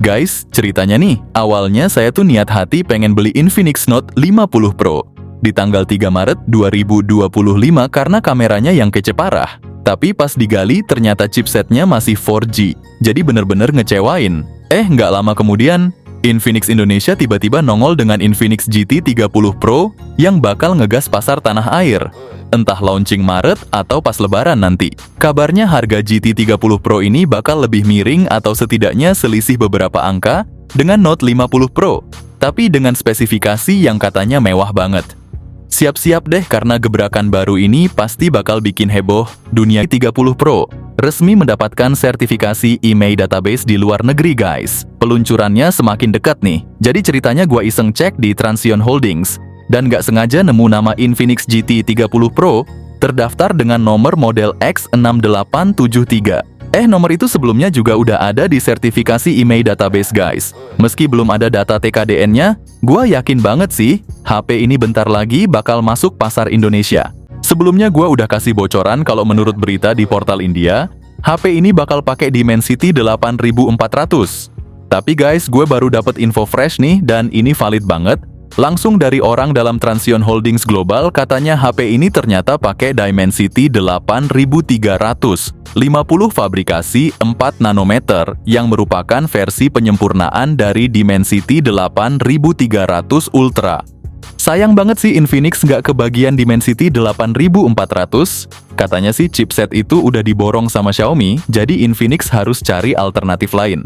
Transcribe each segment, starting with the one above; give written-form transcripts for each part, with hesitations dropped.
Guys, ceritanya nih, awalnya saya tuh niat hati pengen beli Infinix Note 50 Pro di tanggal 3 Maret 2025 karena kameranya yang kece parah. Tapi pas digali ternyata chipsetnya masih 4G, jadi bener-bener ngecewain. Nggak lama kemudian, Infinix Indonesia tiba-tiba nongol dengan Infinix GT 30 Pro yang bakal ngegas pasar tanah air. Entah launching Maret atau pas lebaran nanti. Kabarnya harga GT 30 Pro ini bakal lebih miring atau setidaknya selisih beberapa angka dengan Note 50 Pro, tapi dengan spesifikasi yang katanya mewah banget. Siap-siap deh karena gebrakan baru ini pasti bakal bikin heboh dunia. 30 Pro resmi mendapatkan sertifikasi IMEI database di luar negeri guys. Peluncurannya semakin dekat nih. Jadi ceritanya gua iseng cek di Transsion Holdings dan nggak sengaja nemu nama Infinix GT 30 Pro terdaftar dengan nomor model X6873. Nomor itu sebelumnya juga udah ada di sertifikasi IMEI database guys. Meski belum ada data TKDN-nya, gua yakin banget sih HP ini bentar lagi bakal masuk pasar Indonesia. Sebelumnya gua udah kasih bocoran kalau menurut berita di portal India, HP ini bakal pakai Dimensity 8400. Tapi guys, gue baru dapat info fresh nih dan ini valid banget. Langsung dari orang dalam Transsion Holdings Global katanya HP ini ternyata pakai Dimensity 8300, 50 fabrikasi 4 nanometer yang merupakan versi penyempurnaan dari Dimensity 8300 Ultra. Sayang banget sih Infinix nggak kebagian Dimensity 8400. Katanya sih chipset itu udah diborong sama Xiaomi, jadi Infinix harus cari alternatif lain.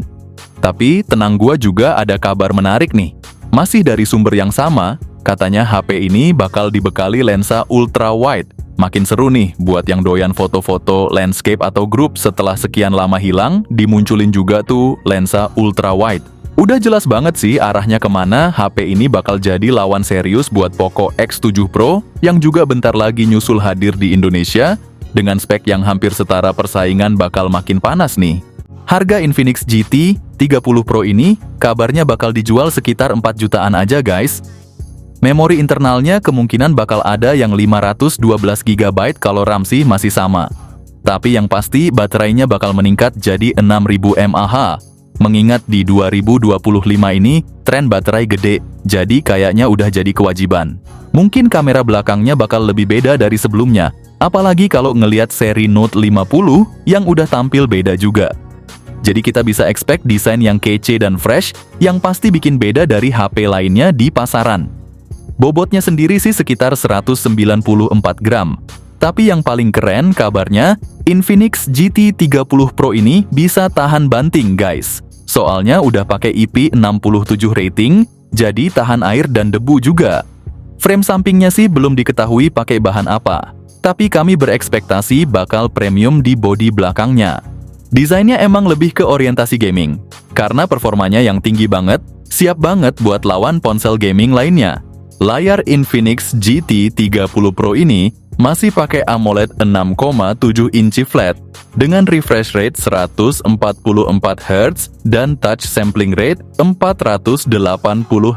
Tapi tenang, gua juga ada kabar menarik nih. Masih dari sumber yang sama, katanya HP ini bakal dibekali lensa ultra wide. Makin seru nih buat yang doyan foto-foto landscape atau grup setelah sekian lama hilang, dimunculin juga tuh lensa ultra wide. Udah jelas banget sih arahnya kemana. HP ini bakal jadi lawan serius buat Poco X7 Pro yang juga bentar lagi nyusul hadir di Indonesia. Dengan spek yang hampir setara, persaingan bakal makin panas nih. Harga Infinix GT 30 Pro ini kabarnya bakal dijual sekitar 4 jutaan aja guys. Memori internalnya kemungkinan bakal ada yang 512 GB kalau RAM sih masih sama. Tapi yang pasti baterainya bakal meningkat jadi 6000 mAh. Mengingat di 2025 ini tren baterai gede, jadi kayaknya udah jadi kewajiban. Mungkin kamera belakangnya bakal lebih beda dari sebelumnya, apalagi kalau ngelihat seri Note 50 yang udah tampil beda juga. Jadi kita bisa expect desain yang kece dan fresh, yang pasti bikin beda dari HP lainnya di pasaran. Bobotnya sendiri sih sekitar 194 gram. Tapi yang paling keren kabarnya, Infinix GT 30 Pro ini bisa tahan banting guys. Soalnya udah pakai IP67 rating, jadi tahan air dan debu juga. Frame sampingnya sih belum diketahui pakai bahan apa, tapi kami berekspektasi bakal premium di bodi belakangnya. Desainnya emang lebih ke orientasi gaming, karena performanya yang tinggi banget, siap banget buat lawan ponsel gaming lainnya. Layar Infinix GT 30 Pro ini masih pakai AMOLED 6,7 inci flat, dengan refresh rate 144 Hz dan touch sampling rate 480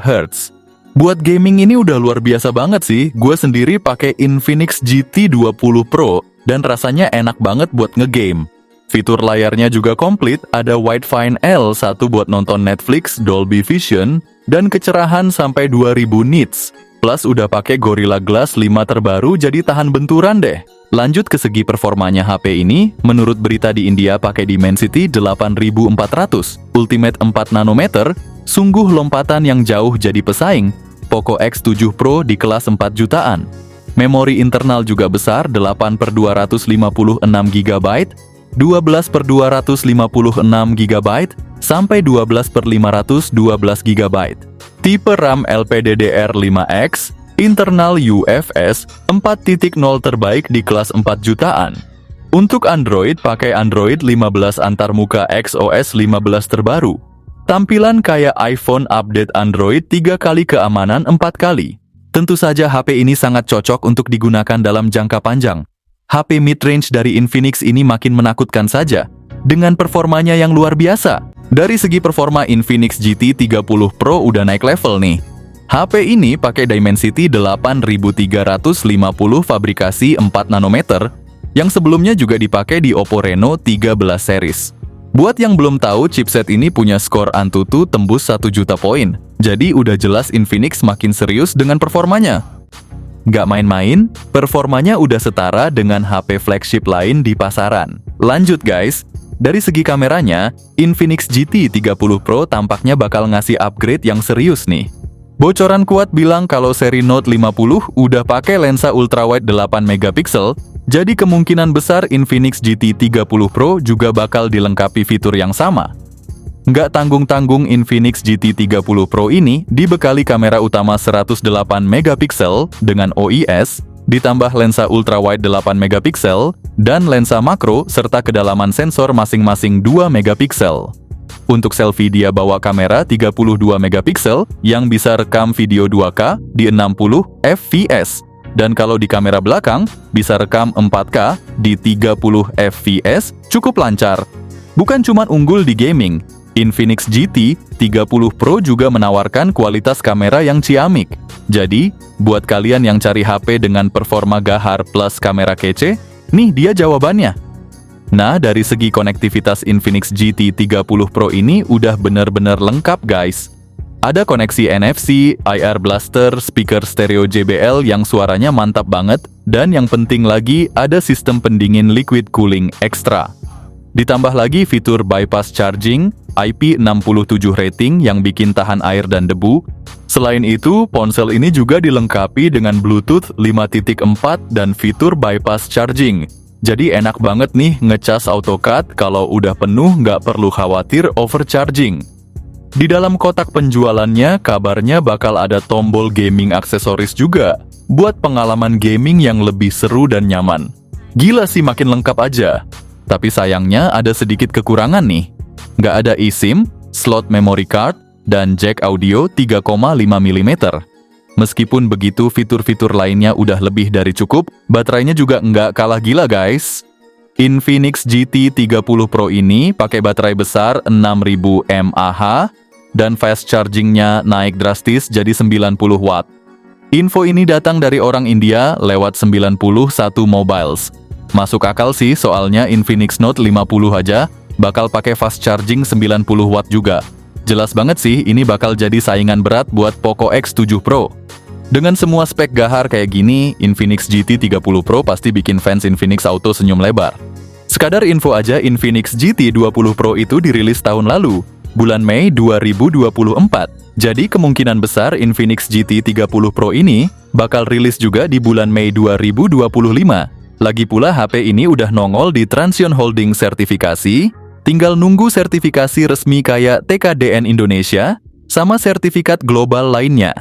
Hz. Buat gaming ini udah luar biasa banget sih. Gue sendiri pakai Infinix GT 20 Pro dan rasanya enak banget buat ngegame. Fitur layarnya juga komplit, ada Widefine L1 buat nonton Netflix Dolby Vision, dan kecerahan sampai 2000 nits. Plus udah pakai Gorilla Glass 5 terbaru, jadi tahan benturan deh. Lanjut ke segi performanya HP ini, menurut berita di India pakai Dimensity 8400, Ultimate 4 nanometer, sungguh lompatan yang jauh jadi pesaing Poco X7 Pro di kelas 4 jutaan. Memori internal juga besar, 8/256 GB, 12/256 GB, sampai 12/512 GB. Tipe RAM LPDDR5X, internal UFS 4.0 terbaik di kelas 4 jutaan. Untuk Android, pakai Android 15 antarmuka XOS 15 terbaru. Tampilan kayak iPhone, update Android 3 kali, keamanan 4 kali. Tentu saja HP ini sangat cocok untuk digunakan dalam jangka panjang. HP mid-range dari Infinix ini makin menakutkan saja, dengan performanya yang luar biasa. Dari segi performa, Infinix GT 30 Pro udah naik level nih. HP ini pakai Dimensity 8350 fabrikasi 4 nanometer, yang sebelumnya juga dipakai di Oppo Reno 13 series. Buat yang belum tahu, chipset ini punya skor Antutu tembus 1 juta poin. Jadi udah jelas Infinix makin serius dengan performanya. Nggak main-main, performanya udah setara dengan HP flagship lain di pasaran. Lanjut guys, dari segi kameranya, Infinix GT 30 Pro tampaknya bakal ngasih upgrade yang serius nih. Bocoran kuat bilang kalau seri Note 50 udah pakai lensa ultrawide 8 megapiksel, jadi kemungkinan besar Infinix GT 30 Pro juga bakal dilengkapi fitur yang sama. Nggak tanggung-tanggung, Infinix GT 30 Pro ini dibekali kamera utama 108 megapiksel dengan OIS, ditambah lensa ultrawide 8 megapiksel, dan lensa makro serta kedalaman sensor masing-masing 2 megapiksel. Untuk selfie dia bawa kamera 32 megapiksel yang bisa rekam video 2K di 60 fps. Dan kalau di kamera belakang, bisa rekam 4K di 30 fps, cukup lancar. Bukan cuma unggul di gaming, Infinix GT 30 Pro juga menawarkan kualitas kamera yang ciamik. Jadi, buat kalian yang cari HP dengan performa gahar plus kamera kece, nih dia jawabannya. Nah, dari segi konektivitas Infinix GT 30 Pro ini udah bener-bener lengkap guys. Ada koneksi NFC, IR Blaster, speaker stereo JBL yang suaranya mantap banget, dan yang penting lagi ada sistem pendingin liquid cooling ekstra. Ditambah lagi fitur bypass charging, IP67 rating yang bikin tahan air dan debu. Selain itu, ponsel ini juga dilengkapi dengan Bluetooth 5.4 dan fitur bypass charging. Jadi enak banget nih ngecas AutoCAD, kalau udah penuh nggak perlu khawatir overcharging. Di dalam kotak penjualannya, kabarnya bakal ada tombol gaming aksesoris juga, buat pengalaman gaming yang lebih seru dan nyaman. Gila sih, makin lengkap aja. Tapi sayangnya ada sedikit kekurangan nih. Nggak ada eSIM, slot memory card, dan jack audio 3,5 mm. Meskipun begitu, fitur-fitur lainnya udah lebih dari cukup, baterainya juga nggak kalah gila guys. Infinix GT 30 Pro ini pakai baterai besar 6000 mAh, dan fast chargingnya naik drastis jadi 90 watt. Info ini datang dari orang India lewat 91 Mobiles. Masuk akal sih, soalnya Infinix Note 50 aja bakal pakai fast charging 90 watt juga. Jelas banget sih, ini bakal jadi saingan berat buat Poco X7 Pro. Dengan semua spek gahar kayak gini, Infinix GT 30 Pro pasti bikin fans Infinix Auto senyum lebar. Sekadar info aja, Infinix GT 20 Pro itu dirilis tahun lalu, bulan Mei 2024. Jadi kemungkinan besar Infinix GT 30 Pro ini bakal rilis juga di bulan Mei 2025. Lagi pula HP ini udah nongol di Transsion Holding sertifikasi, tinggal nunggu sertifikasi resmi kayak TKDN Indonesia, sama sertifikat global lainnya.